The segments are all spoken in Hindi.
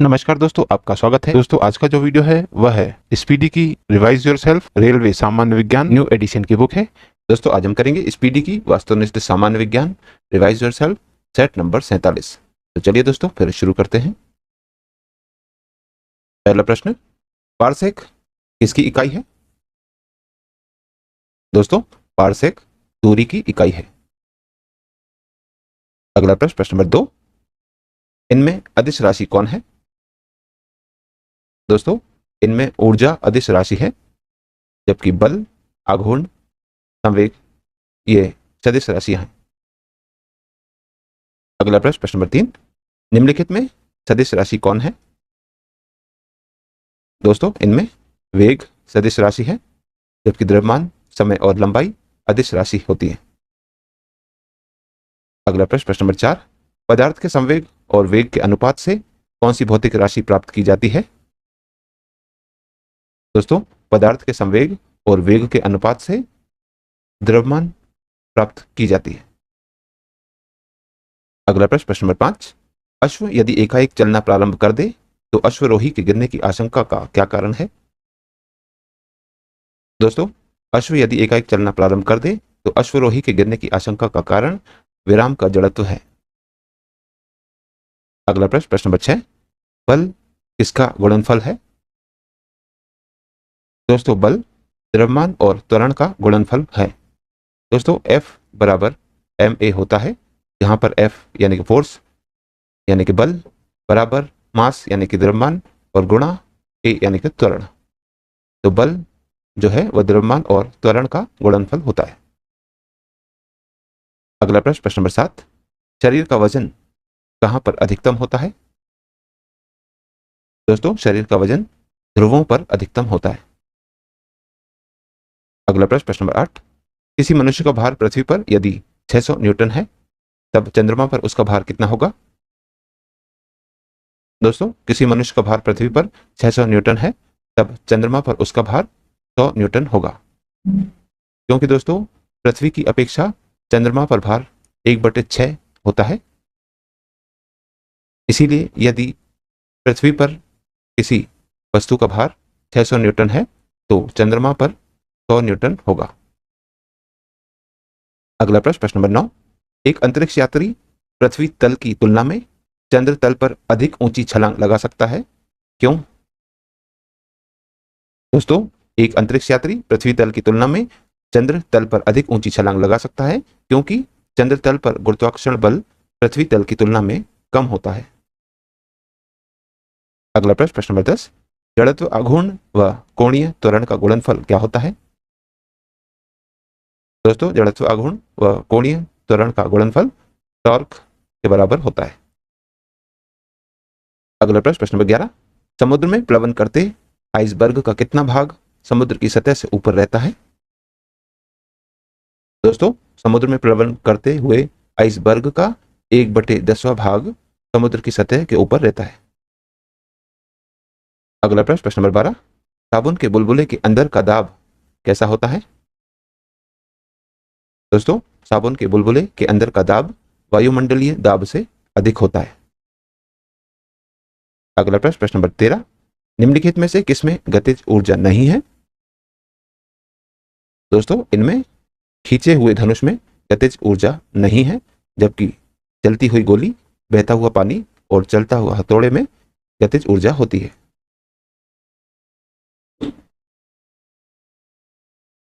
नमस्कार दोस्तों, आपका स्वागत है। दोस्तों, आज का जो वीडियो है वह है स्पीडी की रिवाइज योरसेल्फ रेलवे सामान्य विज्ञान न्यू एडिशन की बुक है। दोस्तों, आज हम करेंगे स्पीडी की वास्तवनिष्ठ सामान्य विज्ञान रिवाइज योरसेल्फ सेट नंबर 47। तो चलिए दोस्तों, फिर शुरू करते हैं। पहला प्रश्न, पारसेक किसकी इकाई है? दोस्तों, पारसेक दूरी की इकाई है। अगला प्रश्न, प्रश्न नंबर 2, इनमें अदिश राशि कौन है? दोस्तों, इनमें ऊर्जा अदिश राशि है, जबकि बल, आघूर्ण, संवेग ये सदिश राशियां हैं। अगला प्रश्न, प्रश्न नंबर 3, निम्नलिखित में सदिश राशि कौन है? दोस्तों, इनमें वेग सदिश राशि है, जबकि द्रव्यमान, समय और लंबाई अदिश राशि होती है। अगला प्रश्न, प्रश्न नंबर 4, पदार्थ के संवेग और वेग के अनुपात से कौन सी भौतिक राशि प्राप्त की जाती है? दोस्तों, पदार्थ के संवेग और वेग के अनुपात से द्रव्यमान प्राप्त की जाती है। अगला प्रश्न, प्रश्न नंबर 5, अश्व यदि एकाएक चलना प्रारंभ कर दे तो अश्वरोही के गिरने की आशंका का क्या कारण है? दोस्तों, अश्व यदि एकाएक चलना प्रारंभ कर दे तो अश्वरोही के गिरने की आशंका का कारण विराम का जड़त्व है। अगला प्रश्न, प्रश्न नंबर 6, बल किसका गुणनफल है? दोस्तों, बल द्रव्यमान और त्वरण का गुणनफल है। दोस्तों, F बराबर ma होता है, जहां पर F यानी कि फोर्स यानी कि बल बराबर मास यानी कि द्रव्यमान और गुणा a यानी कि त्वरण। तो बल जो है वह द्रव्यमान और त्वरण का गुणनफल होता है। अगला प्रश्न, प्रश्न नंबर 7, शरीर का वजन कहां पर अधिकतम होता है? दोस्तों, शरीर का वजन ध्रुवों पर अधिकतम होता है। अगला प्रश्न, प्रश्न नंबर 8, किसी मनुष्य का भार पृथ्वी पर यदि 600 न्यूटन है तब चंद्रमा पर उसका भार कितना होगा? दोस्तों, किसी मनुष्य का भार पृथ्वी पर 600 न्यूटन है तब चंद्रमा पर उसका भार 100 न्यूटन होगा, क्योंकि दोस्तों पृथ्वी की अपेक्षा चंद्रमा पर भार 1/6 होता है। इसीलिए यदि पृथ्वी पर किसी वस्तु का भार 600 न्यूटन है तो चंद्रमा पर 100 न्यूटन होगा। अगला प्रश्न, प्रश्न नंबर 9, एक अंतरिक्ष यात्री पृथ्वी तल की तुलना में चंद्र तल पर अधिक ऊंची छलांग लगा सकता है, क्यों? दोस्तों, एक अंतरिक्ष यात्री पृथ्वी तल की तुलना में चंद्र तल पर अधिक ऊंची छलांग लगा सकता है, क्योंकि चंद्र तल पर गुरुत्वाकर्षण बल पृथ्वी तल की तुलना में कम होता है। अगला प्रश्न, प्रश्न नंबर 10, जड़त्व आघूर्ण व कोणीय त्वरण का गुणनफल क्या होता है? दोस्तों, जड़त्व आघूर्ण व कोणीय त्वरण का गुणनफल टॉर्क के बराबर होता है। अगला प्रश्न, प्रश्न नंबर 11, समुद्र में प्लवन करते आइसबर्ग का कितना भाग समुद्र की सतह से ऊपर रहता है? दोस्तों, समुद्र में प्लवन करते हुए आइसबर्ग का 1/10वां भाग समुद्र की सतह के ऊपर रहता है। अगला प्रश्न, प्रश्न नंबर 12, साबुन के बुलबुले के अंदर का दाब कैसा होता है? दोस्तों, साबुन के बुलबुले के अंदर का दाब वायुमंडलीय दाब से अधिक होता है। अगला प्रश्न, प्रश्न नंबर 13, निम्नलिखित में से किसमें गतिज ऊर्जा नहीं है? दोस्तों, इनमें खींचे हुए धनुष में गतिज ऊर्जा नहीं है, जबकि चलती हुई गोली, बहता हुआ पानी और चलता हुआ हथौड़े में गतिज ऊर्जा होती है।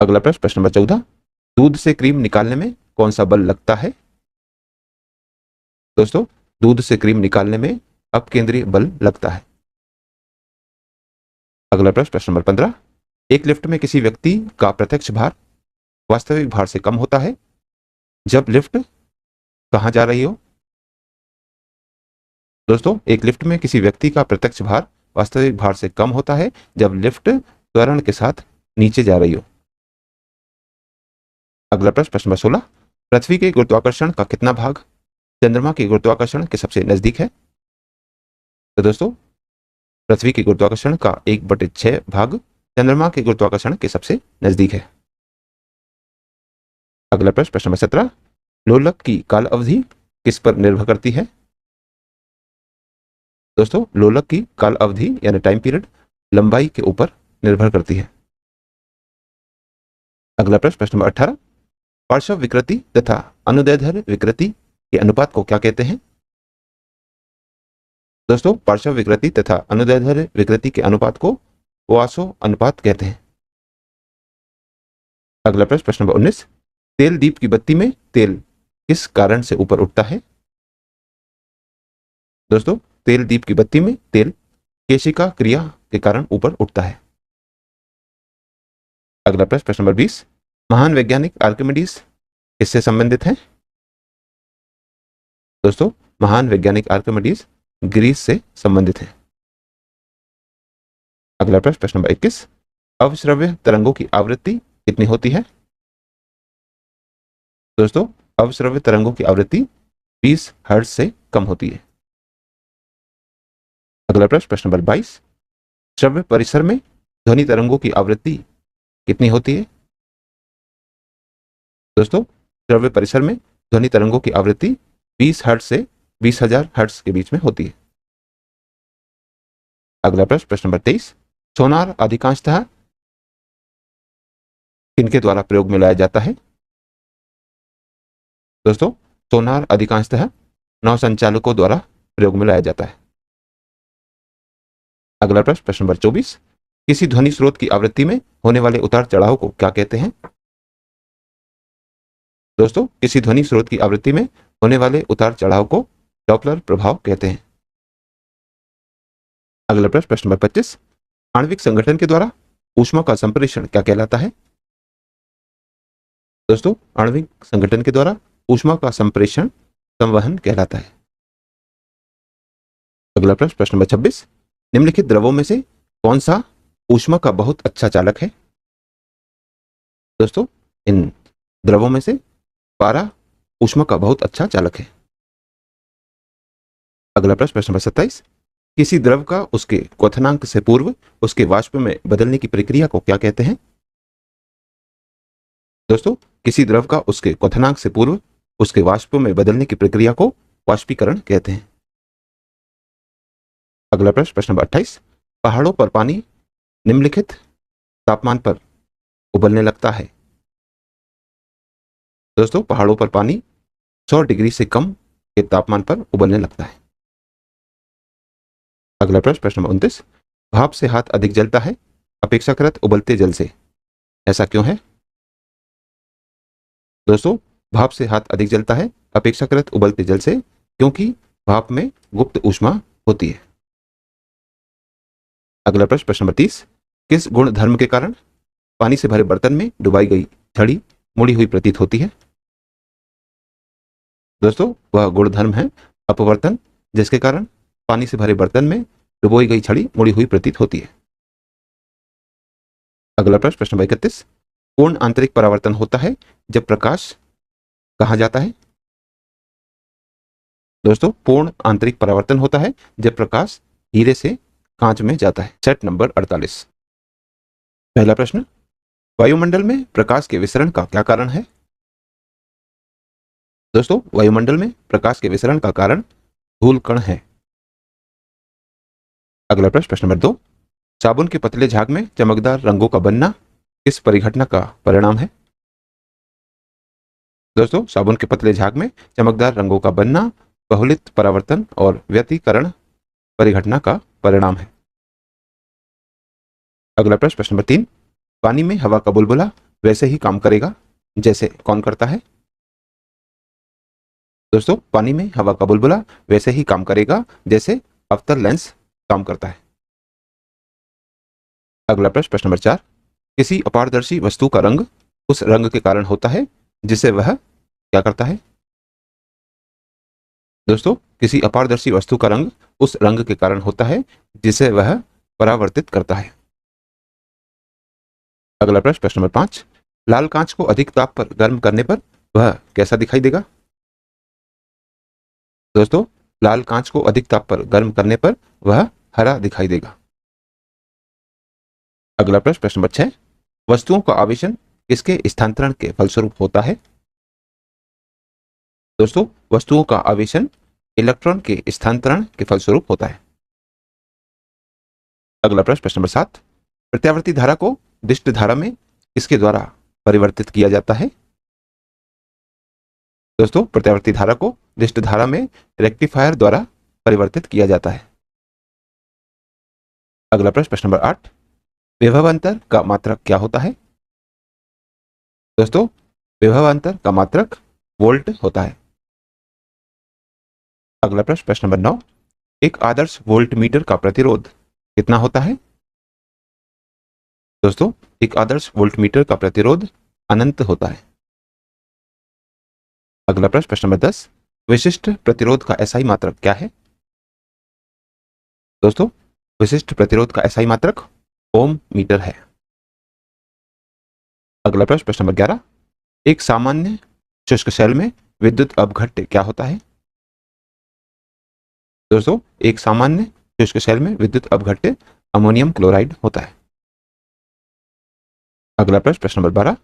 अगला प्रश्न, प्रश्न नंबर 14, दूध से क्रीम निकालने में कौन सा बल लगता है? दोस्तों, दूध से क्रीम निकालने में अपकेंद्रीय बल लगता है। अगला प्रश्न, प्रश्न नंबर 15, एक लिफ्ट में किसी व्यक्ति का प्रत्यक्ष भार वास्तविक भार से कम होता है जब लिफ्ट कहां जा रही हो? दोस्तों, एक लिफ्ट में किसी व्यक्ति का प्रत्यक्ष भार वास्तविक भार से कम होता है जब लिफ्ट त्वरण के साथ नीचे जा रही हो। अगला प्रश्न, प्रश्न नंबर 16, पृथ्वी के गुरुत्वाकर्षण का कितना भाग चंद्रमा के गुरुत्वाकर्षण के सबसे नजदीक है? तो दोस्तों, पृथ्वी के गुरुत्वाकर्षण का 1/6 भाग चंद्रमा के गुरुत्वाकर्षण के सबसे नजदीक है। अगला प्रश्न, प्रश्न नंबर 17, लोलक की काल अवधि किस पर निर्भर करती है? दोस्तों लोलक की काल अवधि यानी टाइम पीरियड लंबाई के ऊपर निर्भर करती है। अगला प्रश्न, प्रश्न नंबर 18, पार्श्व विकृति तथा अनुदैर्ध्य विकृति के अनुपात को क्या कहते हैं? दोस्तों पार्श्व विकृति तथा अनुदैर्ध्य विकृति के अनुपात को पोआसो अनुपात कहते हैं। अगला प्रश्न, प्रश्न नंबर 19, तेल दीप की बत्ती में तेल किस कारण से ऊपर उठता है? दोस्तों तेल दीप की बत्ती में तेल केशिका क्रिया के कारण ऊपर उठता है। अगला प्रश्न, प्रश्न नंबर 20, महान वैज्ञानिक आर्किमिडीज किससे संबंधित है? दोस्तों महान वैज्ञानिक आर्किमिडीज ग्रीस से संबंधित है। अगला प्रश्न, प्रश्न नंबर 21, अवश्रव्य तरंगों की आवृत्ति कितनी होती है? दोस्तों अवश्रव्य तरंगों की आवृत्ति 20 हर्ट्ज से कम होती है। अगला प्रश्न, प्रश्न नंबर 22, श्रव्य परिसर में ध्वनि तरंगों की आवृत्ति कितनी होती है? दोस्तों श्रव्य परिसर में ध्वनि तरंगों की आवृत्ति 20 हर्ट्ज से 20,000 हर्ट्ज के बीच में होती है। अगला प्रश्न, प्रश्न नंबर 23, सोनार अधिकांशतः किनके द्वारा प्रयोग में लाया जाता है? दोस्तों सोनार अधिकांशतः नौ संचालकों द्वारा प्रयोग में लाया जाता है। अगला प्रश्न, प्रश्न नंबर 24, किसी ध्वनि स्रोत की आवृत्ति में होने वाले उतार चढ़ाव को क्या कहते हैं? दोस्तों किसी ध्वनि स्रोत की आवृत्ति में होने वाले उतार चढ़ाव को डॉपलर प्रभाव कहते हैं। अगला प्रश्न, प्रश्न नंबर 25, आणविक संगठन के द्वारा ऊष्मा का संप्रेषण क्या कहलाता है? दोस्तों आणविक संगठन के द्वारा ऊष्मा का संप्रेषण संवहन कहलाता है। अगला प्रश्न, प्रश्न नंबर 26, निम्नलिखित द्रवों में से कौन सा ऊष्मा का बहुत अच्छा चालक है? दोस्तों इन द्रवों में से पारा ऊष्मा का बहुत अच्छा चालक है। अगला प्रश्न, प्रश्न नंबर 27, किसी द्रव का उसके क्वथनांक से पूर्व उसके वाष्प में बदलने की प्रक्रिया को क्या कहते हैं? दोस्तों किसी द्रव का उसके क्वथनांक से पूर्व उसके वाष्प में बदलने की प्रक्रिया को वाष्पीकरण कहते हैं। अगला प्रश्न, प्रश्न नंबर 28, पहाड़ों पर पानी निम्नलिखित तापमान पर उबलने लगता है। दोस्तों पहाड़ों पर पानी 100 डिग्री से कम के तापमान पर उबलने लगता है। अगला प्रश्न, प्रश्न नंबर 29, भाप से हाथ अधिक जलता है अपेक्षाकृत उबलते जल से, ऐसा क्यों है? दोस्तों भाप से हाथ अधिक जलता है अपेक्षाकृत उबलते जल से क्योंकि भाप में गुप्त ऊष्मा होती है। अगला प्रश्न, प्रश्न नंबर 30, किस गुण धर्म के कारण पानी से भरे बर्तन में डुबाई गई छड़ी मुड़ी हुई प्रतीत होती है? दोस्तों वह गुण धर्म है अपवर्तन, जिसके कारण पानी से भरे बर्तन में डुबोई गई छड़ी मुड़ी हुई प्रतीत होती है। अगला प्रश्न, प्रश्न नंबर 31, पूर्ण आंतरिक परावर्तन होता है जब प्रकाश कहाँ जाता है? दोस्तों पूर्ण आंतरिक परावर्तन होता है जब प्रकाश हीरे से कांच में जाता है। सेट नंबर 48, पहला प्रश्न, वायुमंडल में प्रकाश के विसरण का क्या कारण है? दोस्तों वायुमंडल में प्रकाश के विसरण का कारण धूल कण है। अगला प्रश्न, प्रश्न नंबर 2, साबुन के पतले झाग में चमकदार रंगों का बनना किस परिघटना का परिणाम है? दोस्तों साबुन के पतले झाग में चमकदार रंगों का बनना बहुलित परावर्तन और व्यतिकरण परिघटना का परिणाम है। अगला प्रश्न, प्रश्न नंबर 3, पानी में हवा का बुलबुला वैसे ही काम करेगा जैसे कौन करता है? दोस्तों पानी में हवा का बुलबुला वैसे ही काम करेगा जैसे अवतल लेंस काम करता है। अगला प्रश्न, प्रश्न नंबर 4, किसी अपारदर्शी वस्तु का रंग उस रंग के कारण होता है जिसे वह क्या करता है? दोस्तों किसी अपारदर्शी वस्तु का रंग उस रंग के कारण होता है जिसे वह परावर्तित करता है। अगला प्रश्न, प्रश्न नंबर 5, लाल कांच को अधिक ताप पर गर्म करने पर वह कैसा दिखाई देगा? दोस्तों लाल कांच को अधिक ताप पर गर्म करने पर वह हरा दिखाई देगा। अगला प्रश्न, प्रश्न नंबर 6, वस्तुओं का आवेशन किसके स्थानांतरण के फलस्वरूप होता है? दोस्तों वस्तुओं का आवेशन इलेक्ट्रॉन के स्थानांतरण के फलस्वरूप होता है। अगला प्रश्न नंबर 7, प्रत्यावर्ती धारा को दिष्ट धारा में किसके द्वारा परिवर्तित किया जाता है? दोस्तों, प्रत्यावर्ती धारा को दिष्ट धारा में रेक्टिफायर द्वारा परिवर्तित किया जाता है। अगला प्रश्न नंबर 8, विभवांतर का मात्रक क्या होता है? दोस्तों, विभवांतर का मात्रक वोल्ट होता है। अगला प्रश्न नंबर 9, एक आदर्श वोल्ट मीटर का प्रतिरोध कितना होता है? दोस्तों, एक आदर्श वोल्ट मीटर का प्रतिरोध अनंत होता है। अगला प्रश्न नंबर 10, विशिष्ट प्रतिरोध का एसआई मात्रक क्या है? दोस्तों, विशिष्ट प्रतिरोध का एसआई मात्रक ओम मीटर है। अगला प्रश्न नंबर 11, एक सामान्य शुष्क शेल में विद्युत अपघट्य क्या होता है? दोस्तों, एक सामान्य शुष्क शेल में विद्युत अपघट्य अमोनियम क्लोराइड होता है। अगला प्रश्न नंबर 12,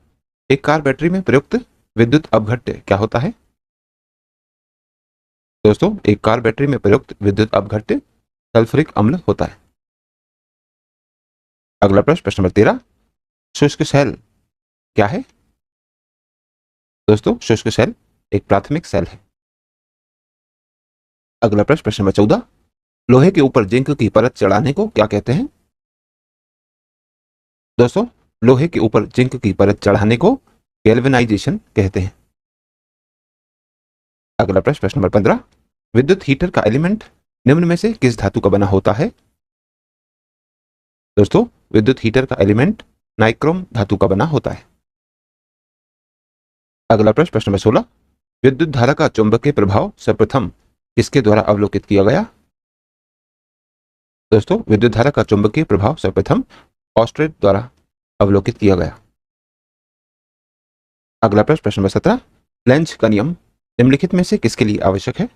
एक कार बैटरी में प्रयुक्त विद्युत अपघट्य क्या होता है? दोस्तों, एक कार बैटरी में प्रयुक्त विद्युत अपघट्य सल्फ्यूरिक अम्ल होता है। अगला प्रश्न नंबर 13, शुष्क शेल क्या है? दोस्तों, शुष्क शेल एक प्राथमिक सेल है। अगला प्रश्न नंबर 14, लोहे के ऊपर जिंक की परत चढ़ाने को क्या कहते हैं? दोस्तों, लोहे के ऊपर जिंक की परत चढ़ाने को गैल्वेनाइजेशन कहते हैं। अगला प्रश्न नंबर 15, विद्युत हीटर का एलिमेंट निम्न में से किस धातु का बना होता है? दोस्तों, विद्युत हीटर का एलिमेंट नाइक्रोम धातु का बना होता है। अगला प्रश्न नंबर 16, विद्युत धारा का चुंबकीय प्रभाव सर्वप्रथम किसके द्वारा अवलोकित किया गया? दोस्तों, विद्युत धारा का चुंबकीय प्रभाव सर्वप्रथम ऑस्ट्रेट द्वारा अवलोकित किया गया। अगला प्रश्न नंबर 17, लेंज का नियम निम्नलिखित में से किसके लिए आवश्यक है?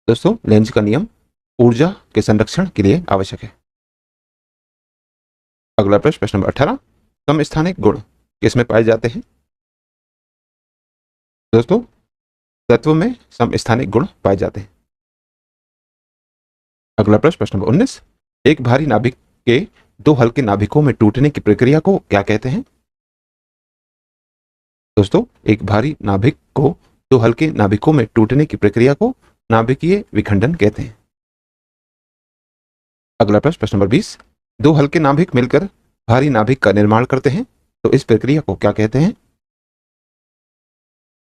दोस्तों, लेंज का नियम ऊर्जा के संरक्षण के लिए आवश्यक है। अगला प्रश्न नंबर 18, समस्थानिक गुण किसमें पाए जाते हैं? दोस्तों, तत्व में समस्थानिक गुण पाए जाते हैं। अगला प्रश्न नंबर 19, एक भारी नाभिक के दो हल्के नाभिकों में टूटने की प्रक्रिया को क्या कहते हैं? दोस्तों, एक भारी नाभिक को दो हल्के नाभिकों में टूटने की प्रक्रिया को नाभिकीय विखंडन कहते हैं। अगला प्रश्न नंबर 20, दो हल्के नाभिक मिलकर भारी नाभिक का निर्माण करते हैं, तो इस प्रक्रिया को क्या कहते हैं?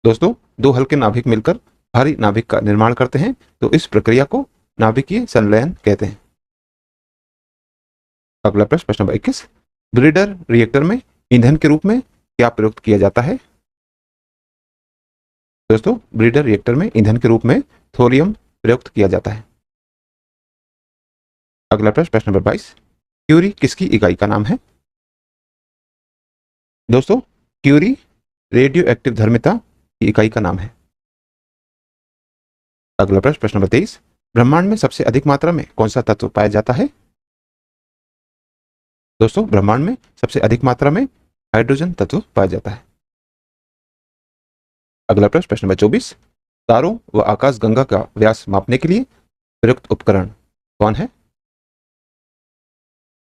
दोस्तों, दो हल्के नाभिक मिलकर भारी नाभिक का निर्माण करते हैं, तो इस प्रक्रिया को नाभिकीय संलयन कहते हैं। अगला प्रश्न नंबर 21, ब्रीडर रिएक्टर में ईंधन के रूप में क्या प्रयुक्त किया जाता है? दोस्तों, ब्रीडर रिएक्टर में ईंधन के रूप में थोरियम प्रयुक्त किया जाता है। अगला प्रश्न नंबर 22, क्यूरी किसकी इकाई का नाम है? दोस्तों, क्यूरी रेडियो एक्टिव धर्मिता की इकाई का नाम है। अगला प्रश्न नंबर 23, ब्रह्मांड में सबसे अधिक मात्रा में कौन सा तत्व पाया जाता है? दोस्तों, ब्रह्मांड में सबसे अधिक मात्रा में हाइड्रोजन तत्व पाया जाता है। अगला प्रश्न नंबर 24, तारों व आकाशगंगा का व्यास मापने के लिए प्रयुक्त उपकरण कौन है?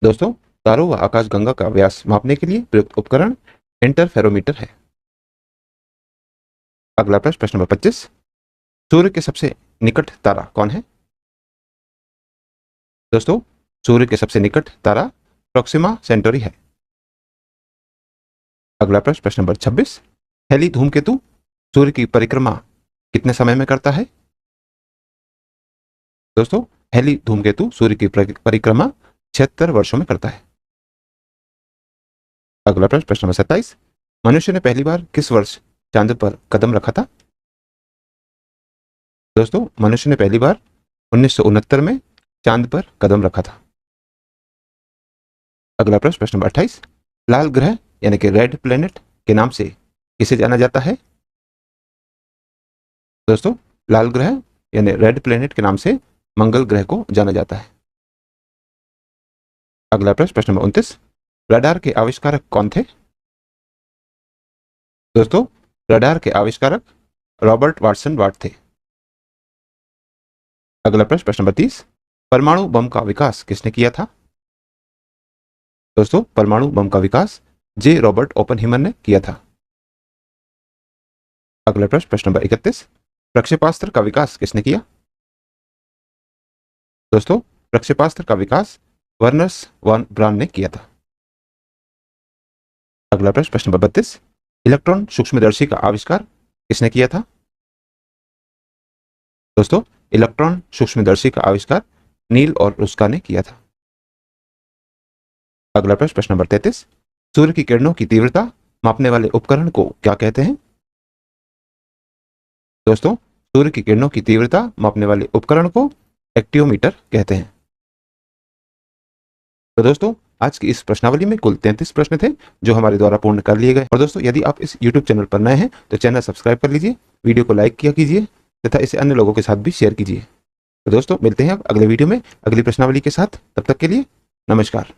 दोस्तों, तारों व आकाशगंगा का व्यास मापने के लिए प्रयुक्त उपकरण इंटरफेरोमीटर है। अगला प्रश्न नंबर 25, सूर्य के सबसे निकट तारा कौन है? दोस्तों, सूर्य के सबसे निकट तारा प्रोक्सिमा सेंटोरी है। अगला प्रश्न नंबर 26, हेली धूमकेतु सूर्य की परिक्रमा कितने समय में करता है? दोस्तों, हेली धूमकेतु सूर्य की परिक्रमा 76 वर्षों में करता है। अगला प्रश्न नंबर 27, मनुष्य ने पहली बार किस वर्ष चांद पर कदम रखा था? दोस्तों, मनुष्य ने पहली बार 1969 में चांद पर कदम रखा था। अगला प्रश्न नंबर 28, लाल ग्रह यानी कि रेड प्लेनेट के नाम से किसे जाना जाता है? दोस्तों, लाल ग्रह यानी रेड प्लेनेट के नाम से मंगल ग्रह को जाना जाता है। अगला प्रश्न नंबर 29, रडार के आविष्कारक कौन थे? दोस्तों, रडार के आविष्कारक रॉबर्ट वाटसन वाट थे। अगला प्रश्न नंबर 30, परमाणु बम का विकास किसने किया था? दोस्तों परमाणु बम का विकास जे रॉबर्ट ओपनहीमर ने किया था। अगला प्रश्न, प्रश्न नंबर 31, प्रक्षेपास्त्र का विकास किसने किया? दोस्तों प्रक्षेपास्त्र का विकास वर्नर्स वॉन ब्राउन ने किया था। अगला प्रश्न, प्रश्न नंबर 32, इलेक्ट्रॉन सूक्ष्मदर्शी का आविष्कार किसने किया था? दोस्तों इलेक्ट्रॉन सूक्ष्मदर्शी का आविष्कार नील और रुस्का ने किया था। अगला प्रश्न, प्रश्न नंबर 33, सूर्य की किरणों की तीव्रता मापने वाले उपकरण को क्या कहते हैं? दोस्तों सूर्य की किरणों की तीव्रता मापने वाले उपकरण को एक्टियोमीटर कहते हैं। तो दोस्तों आज की इस प्रश्नावली में कुल 33 प्रश्न थे जो हमारे द्वारा पूर्ण कर लिए गए। और दोस्तों यदि आप इस YouTube चैनल पर नए हैं तो चैनल सब्सक्राइब कर लीजिए, वीडियो को लाइक किया कीजिए तथा इसे अन्य लोगों के साथ भी शेयर कीजिए। तो दोस्तों मिलते हैं अब अगले वीडियो में अगली प्रश्नावली के साथ। तब तक के लिए नमस्कार।